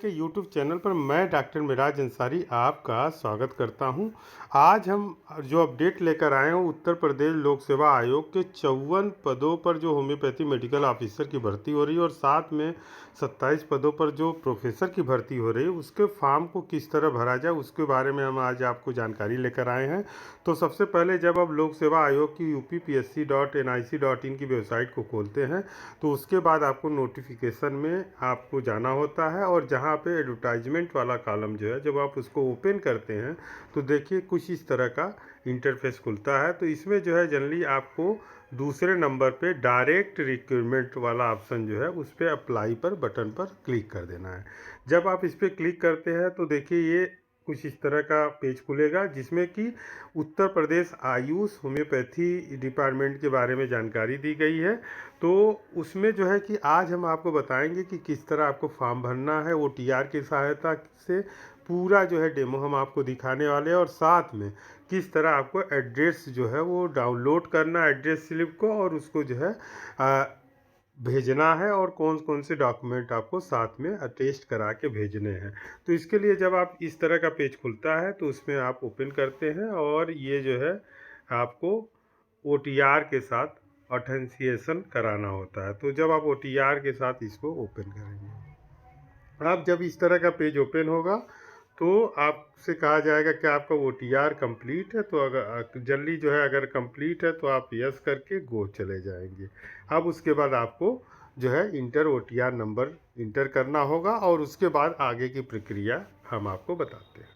के YouTube channel पर मैं डॉक्टर मिराज अंसारी आपका स्वागत करता हूं। आज हम जो अपडेट लेकर आए हैं उत्तर प्रदेश लोक सेवा आयोग के 54 पदों पर जो होम्योपैथी मेडिकल ऑफिसर की भर्ती हो रही है और साथ में 27 पदों पर जो प्रोफेसर की भर्ती हो रही है उसके फॉर्म को किस तरह भरा जाए उसके बारे में हम आज आपको जानकारी लेकर आए हैं। तो सबसे पहले जब आप लोक सेवा आयोग की uppsc.nic.in की वेबसाइट को खोलते हैं तो उसके बाद आपको नोटिफिकेशन में आपको जाना होता है और जहाँ पे एडवर्टाइजमेंट वाला कॉलम जो है जब आप उसको ओपन करते हैं तो देखिए कुछ इस तरह का इंटरफेस खुलता है। तो इसमें जो है जनरली आपको दूसरे नंबर पे डायरेक्ट रिक्रूटमेंट वाला ऑप्शन जो है उस पर अप्लाई पर बटन पर क्लिक कर देना है। जब आप इस पर क्लिक करते हैं तो देखिए ये कुछ इस तरह का पेज खुलेगा जिसमें कि उत्तर प्रदेश आयुष होम्योपैथी डिपार्टमेंट के बारे में जानकारी दी गई है। तो उसमें जो है कि आज हम आपको बताएंगे कि किस तरह आपको फॉर्म भरना है OTR की सहायता से। पूरा जो है डेमो हम आपको दिखाने वाले हैं और साथ में किस तरह आपको एड्रेस जो है वो डाउनलोड करना एड्रेस स्लिप को और उसको जो है भेजना है और कौन कौन से डॉक्यूमेंट आपको साथ में अटेस्ट करा के भेजने हैं। तो इसके लिए जब आप इस तरह का पेज खुलता है तो उसमें आप ओपन करते हैं और ये जो है आपको OTR के साथ ऑथेंटिकेशन कराना होता है। तो जब आप OTR के साथ इसको ओपन करेंगे, आप जब इस तरह का पेज ओपन होगा तो आपसे कहा जाएगा कि आपका OTR कंप्लीट है। तो अगर जल्दी जो है अगर कंप्लीट है तो आप यस करके गो चले जाएंगे। अब उसके बाद आपको जो है इंटर OTR नंबर इंटर करना होगा और उसके बाद आगे की प्रक्रिया हम आपको बताते हैं।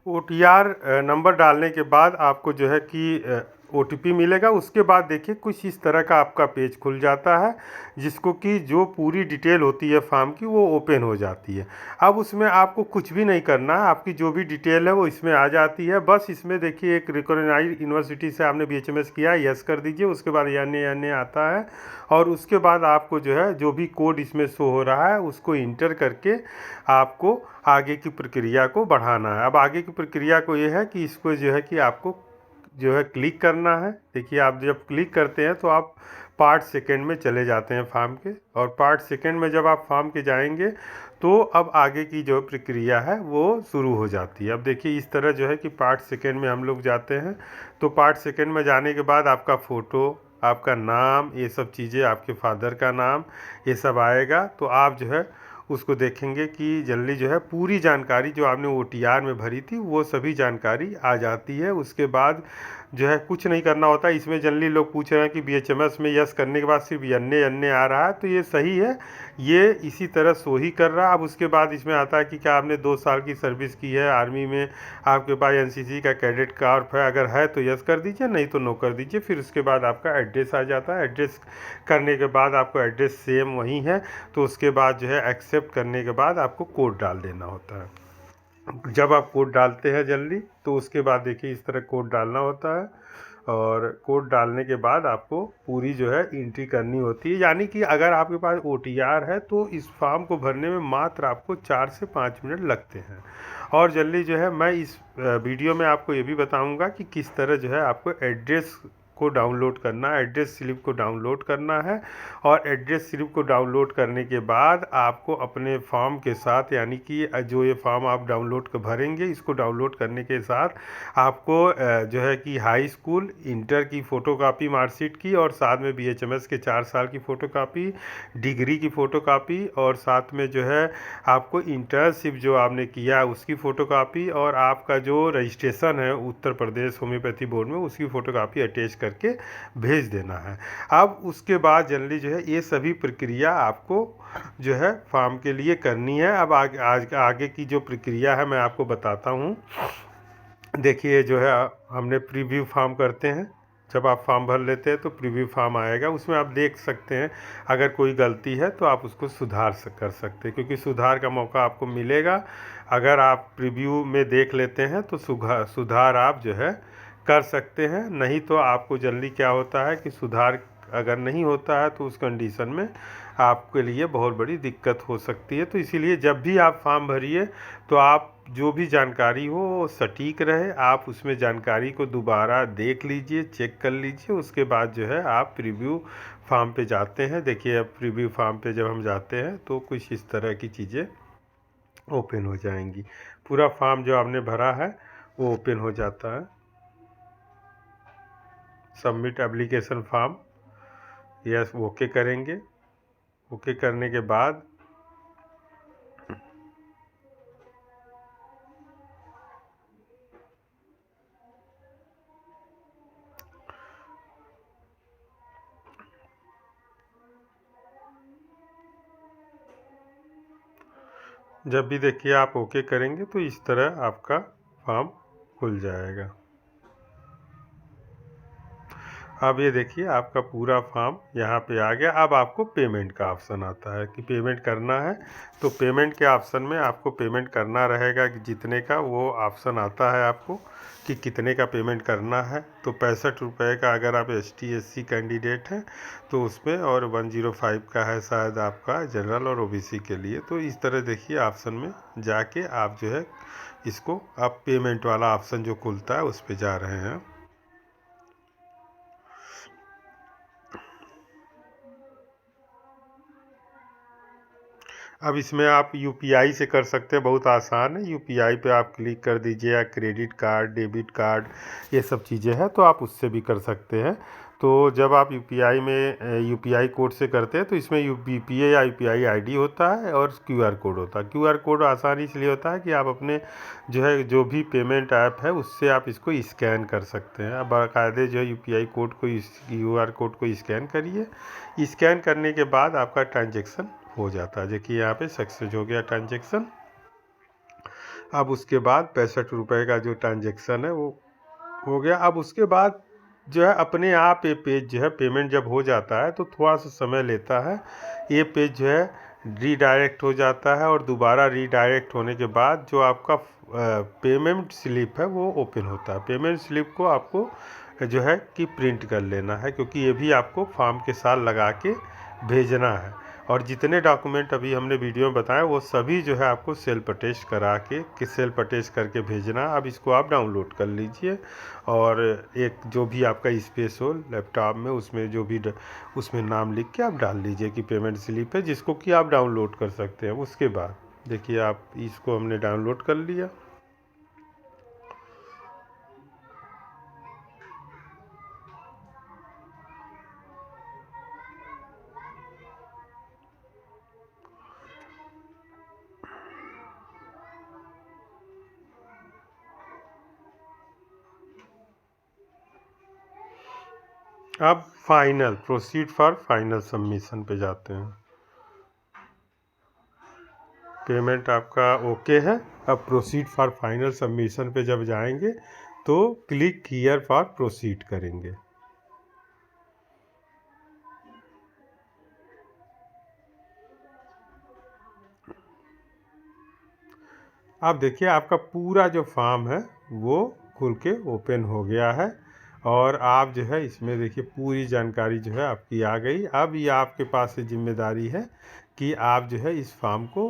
OTR नंबर डालने के बाद आपको जो है कि OTP मिलेगा। उसके बाद देखिए कुछ इस तरह का आपका पेज खुल जाता है जिसको कि जो पूरी डिटेल होती है फॉर्म की वो ओपन हो जाती है। अब उसमें आपको कुछ भी नहीं करना है, आपकी जो भी डिटेल है वो इसमें आ जाती है। बस इसमें देखिए एक रिकॉग्नाइज्ड यूनिवर्सिटी से आपने BHMS किया, यस कर दीजिए। उसके बाद NA आता है और उसके बाद आपको जो है जो भी कोड इसमें शो हो रहा है उसको इंटर करके आपको आगे की प्रक्रिया को बढ़ाना है। अब आगे की प्रक्रिया को ये है कि इसको जो है कि आपको जो है क्लिक करना है। देखिए आप जब क्लिक करते हैं तो आप पार्ट सेकंड में चले जाते हैं फॉर्म के और पार्ट सेकंड में जब आप फॉर्म के जाएंगे तो अब आगे की जो प्रक्रिया है वो शुरू हो जाती है। अब देखिए इस तरह जो है कि पार्ट सेकंड में हम लोग जाते हैं तो पार्ट सेकंड में जाने के बाद आपका फ़ोटो, आपका नाम, ये सब चीज़ें, आपके फादर का नाम, ये सब आएगा। तो आप जो है उसको देखेंगे कि जल्दी जो है पूरी जानकारी जो आपने OTR में भरी थी वो सभी जानकारी आ जाती है। उसके बाद जो है कुछ नहीं करना होता। इसमें जनरली लोग पूछ रहे हैं कि BHMS में यस करने के बाद सिर्फ NA आ रहा है, तो ये सही है, ये इसी तरह सो ही कर रहा है। अब उसके बाद इसमें आता है कि क्या आपने 2 साल की सर्विस की है आर्मी में, आपके पास NCC का कैडेट कार्ड है, अगर है तो यस कर दीजिए, नहीं तो नो कर दीजिए। फिर उसके बाद आपका एड्रेस आ जाता है। एड्रेस करने के बाद आपको एड्रेस सेम वही है तो उसके बाद जो है एक्सेप्ट करने के बाद आपको कोड डाल देना होता है। जब आप कोड डालते हैं जल्दी तो उसके बाद देखिए इस तरह कोड डालना होता है और कोड डालने के बाद आपको पूरी जो है एंट्री करनी होती है। यानी कि अगर आपके पास OTR है तो इस फॉर्म को भरने में मात्र आपको 4 से 5 मिनट लगते हैं। और जल्दी जो है मैं इस वीडियो में आपको ये भी बताऊंगा कि किस तरह जो है आपको एड्रेस को डाउनलोड करना, एड्रेस स्लिप को डाउनलोड करना है। और एड्रेस स्लिप को डाउनलोड करने के बाद आपको अपने फॉर्म के साथ, यानी कि जो ये फॉर्म आप डाउनलोड कर भरेंगे, इसको डाउनलोड करने के साथ आपको जो है कि हाई स्कूल, इंटर की फ़ोटोकॉपी मार्कशीट की और साथ में BHMS के 4 साल की फ़ोटोकॉपी, डिग्री की फ़ोटोकॉपी और साथ में जो है आपको इंटर्नशिप जो आपने किया उसकी फ़ोटोकॉपी और आपका जो रजिस्ट्रेशन है उत्तर प्रदेश होम्योपैथी बोर्ड में उसकी फ़ोटोकॉपी अटैच करके भेज देना है। अब उसके बाद जनरली जो है ये सभी प्रक्रिया आपको जो है फॉर्म के लिए करनी है। अब आगे की जो प्रक्रिया है मैं आपको बताता हूँ। देखिए जो है हमने प्रीव्यू फॉर्म करते हैं। जब आप फॉर्म भर लेते हैं तो प्रीव्यू फॉर्म आएगा, उसमें आप देख सकते हैं अगर कोई गलती है तो आप उसको कर सकते हैं, क्योंकि सुधार का मौका आपको मिलेगा। अगर आप प्रीव्यू में देख लेते हैं तो सुधार आप जो है कर सकते हैं। नहीं तो आपको जल्दी क्या होता है कि सुधार अगर नहीं होता है तो उस कंडीशन में आपके लिए बहुत बड़ी दिक्कत हो सकती है। तो इसीलिए जब भी आप फॉर्म भरिए तो आप जो भी जानकारी हो वो सटीक रहे, आप उसमें जानकारी को दोबारा देख लीजिए, चेक कर लीजिए। उसके बाद जो है आप प्रीव्यू फार्म पे जाते हैं। देखिए अब प्रीव्यू फार्म पे जब हम जाते हैं तो कुछ इस तरह की चीज़ें ओपन हो जाएंगी। पूरा फार्म जो आपने भरा है वो ओपन हो जाता है। Submit application form, yes okay करेंगे। ओके करने के बाद जब भी देखिए आप ओके करेंगे तो इस तरह आपका फॉर्म खुल जाएगा। अब ये देखिए आपका पूरा फॉर्म यहाँ पे आ गया। अब आपको पेमेंट का ऑप्शन आता है कि पेमेंट करना है, तो पेमेंट के ऑप्शन में आपको पेमेंट करना रहेगा कि जितने का वो ऑप्शन आता है आपको कि कितने का पेमेंट करना है। तो 65 रुपये का अगर आप ST/SC कैंडिडेट हैं तो उसमें, और 105 का है शायद आपका जनरल और OBC के लिए। तो इस तरह देखिए ऑप्शन में जाके आप जो है इसको, आप पेमेंट वाला ऑप्शन जो खुलता है उस पर जा रहे हैं। अब इसमें आप UPI से कर सकते हैं, बहुत आसान है। UPI पे आप क्लिक कर दीजिए, या क्रेडिट कार्ड, डेबिट कार्ड, ये सब चीज़ें हैं तो आप उससे भी कर सकते हैं। तो जब आप UPI में UPI कोड से करते हैं तो इसमें UPI या UPI ID होता है और QR कोड होता है। QR कोड आसानी इसलिए होता है कि आप अपने जो है जो भी पेमेंट ऐप है उससे आप इसको स्कैन कर सकते हैं। अब बाकायदे जो है UPI कोड को, इस QR कोड को स्कैन करिए। स्कैन करने के बाद आपका ट्रांजेक्शन हो जाता है। देखिए यहाँ पे सक्सेस हो गया ट्रांजेक्शन। अब उसके बाद 65 रुपये का जो ट्रांजेक्शन है वो हो गया। अब उसके बाद जो है अपने आप ये पेज जो है पेमेंट जब हो जाता है तो थोड़ा सा समय लेता है। ये पेज जो है रीडायरेक्ट हो जाता है, और दोबारा रीडायरेक्ट होने के बाद जो आपका पेमेंट स्लिप है वो ओपन होता है। पेमेंट स्लिप को आपको जो है कि प्रिंट कर लेना है, क्योंकि ये भी आपको फॉर्म के साथ लगा के भेजना है। और जितने डॉक्यूमेंट अभी हमने वीडियो में बताए वो सभी जो है आपको सेल्फ अटेस्ट करा के सेल्फ अटेस्ट करके भेजना। अब इसको आप डाउनलोड कर लीजिए, और एक जो भी आपका स्पेस हो लैपटॉप में उसमें जो भी उसमें नाम लिख के आप डाल लीजिए कि पेमेंट स्लिप है, जिसको कि आप डाउनलोड कर सकते हैं। उसके बाद देखिए आप इसको हमने डाउनलोड कर लिया। अब final proceed for final submission पे जाते हैं। पेमेंट आपका ओके है। अब प्रोसीड फॉर फाइनल सबमिशन पे जब जाएंगे तो क्लिक हियर फॉर प्रोसीड करेंगे। आप देखिए आपका पूरा जो फॉर्म है वो खुल के ओपन हो गया है, और आप जो है इसमें देखिए पूरी जानकारी जो है आपकी आ गई। अब ये आपके पास से जिम्मेदारी है कि आप जो है इस फॉर्म को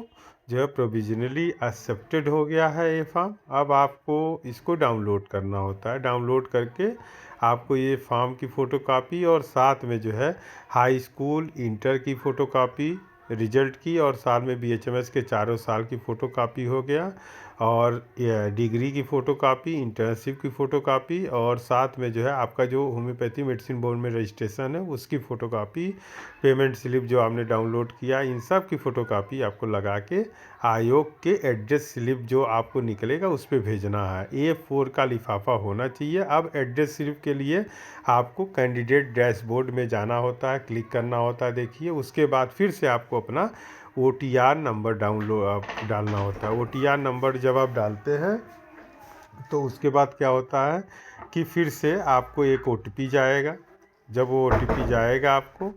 जो है प्रोविजनली एक्सेप्टेड हो गया है ये फॉर्म। अब आपको इसको डाउनलोड करना होता है। डाउनलोड करके आपको ये फॉर्म की फ़ोटोकॉपी, और साथ में जो है हाई स्कूल इंटर की फ़ोटोकॉपी, रिजल्ट की, और साथ में BHMS के 4 साल की फ़ोटोकॉपी हो गया, और डिग्री की फ़ोटोकॉपी, इंटर्नशिप की फ़ोटोकॉपी, और साथ में जो है आपका जो होम्योपैथी मेडिसिन बोर्ड में रजिस्ट्रेशन है उसकी फ़ोटोकॉपी, पेमेंट स्लिप जो आपने डाउनलोड किया, इन सब की फ़ोटोकॉपी आपको लगा के आयोग के एड्रेस स्लिप जो आपको निकलेगा उस पर भेजना है। A4 का लिफाफा होना चाहिए। अब एड्रेस स्लिप के लिए आपको कैंडिडेट डैशबोर्ड में जाना होता है, क्लिक करना होता है। देखिए उसके बाद फिर से आपको अपना OTR नंबर डालना होता है। OTR नंबर जब आप डालते हैं तो उसके बाद क्या होता है कि फिर से आपको एक OTP जाएगा। जब वो OTP जाएगा आपको,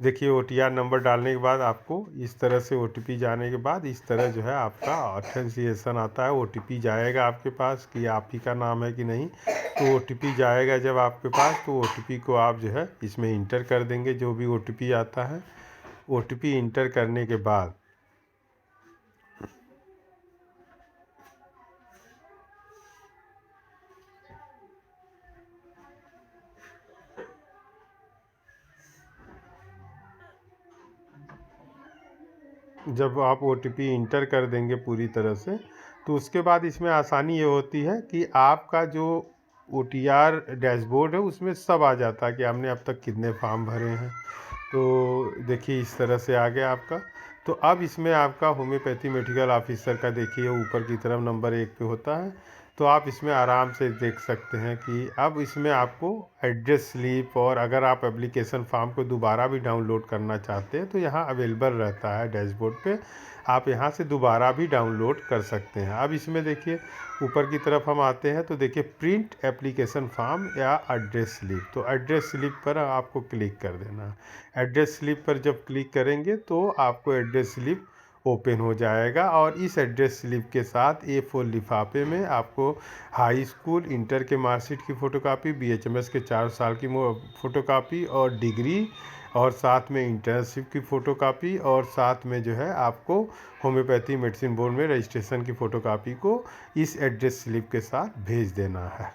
देखिए OTR नंबर डालने के बाद आपको इस तरह से OTP जाने के बाद इस तरह जो है आपका ऑथेंटिकेशन आता है। OTP जाएगा आपके पास कि आप ही का नाम है कि नहीं। तो OTP जाएगा जब आपके पास, तो OTP को आप जो है इसमें इंटर कर देंगे, जो भी OTP आता है। OTP इंटर करने के बाद जब आप ओटीपी इंटर कर देंगे पूरी तरह से, तो उसके बाद इसमें आसानी ये होती है कि आपका जो ओटीआर डैशबोर्ड है उसमें सब आ जाता है कि आपने अब तक कितने फॉर्म भरे हैं। तो देखिए इस तरह से आ गया आपका। तो अब इसमें आपका होम्योपैथी मेडिकल ऑफिसर का देखिए ऊपर की तरफ नंबर 1 पे होता है। तो आप इसमें आराम से देख सकते हैं कि अब इसमें आपको एड्रेस स्लिप, और अगर आप एप्लीकेशन फॉर्म को दोबारा भी डाउनलोड करना चाहते हैं तो यहाँ अवेलेबल रहता है डैशबोर्ड पे, आप यहाँ से दोबारा भी डाउनलोड कर सकते हैं। अब इसमें देखिए ऊपर की तरफ हम आते हैं तो देखिए प्रिंट एप्लीकेशन फॉर्म या एड्रेस स्लिप, तो एड्रेस स्लिप पर आपको क्लिक कर देना है। एड्रेस स्लिप पर जब क्लिक करेंगे तो आपको एड्रेस स्लिप ओपन हो जाएगा, और इस एड्रेस स्लिप के साथ A4 लिफाफे में आपको हाई स्कूल इंटर के मार्कशीट की फ़ोटोकॉपी, BHMS के 4 साल की फ़ोटोकॉपी और डिग्री, और साथ में इंटर्नशिप की फ़ोटोकॉपी, और साथ में जो है आपको होम्योपैथी मेडिसिन बोर्ड में रजिस्ट्रेशन की फ़ोटोकॉपी को इस एड्रेस स्लिप के साथ भेज देना है।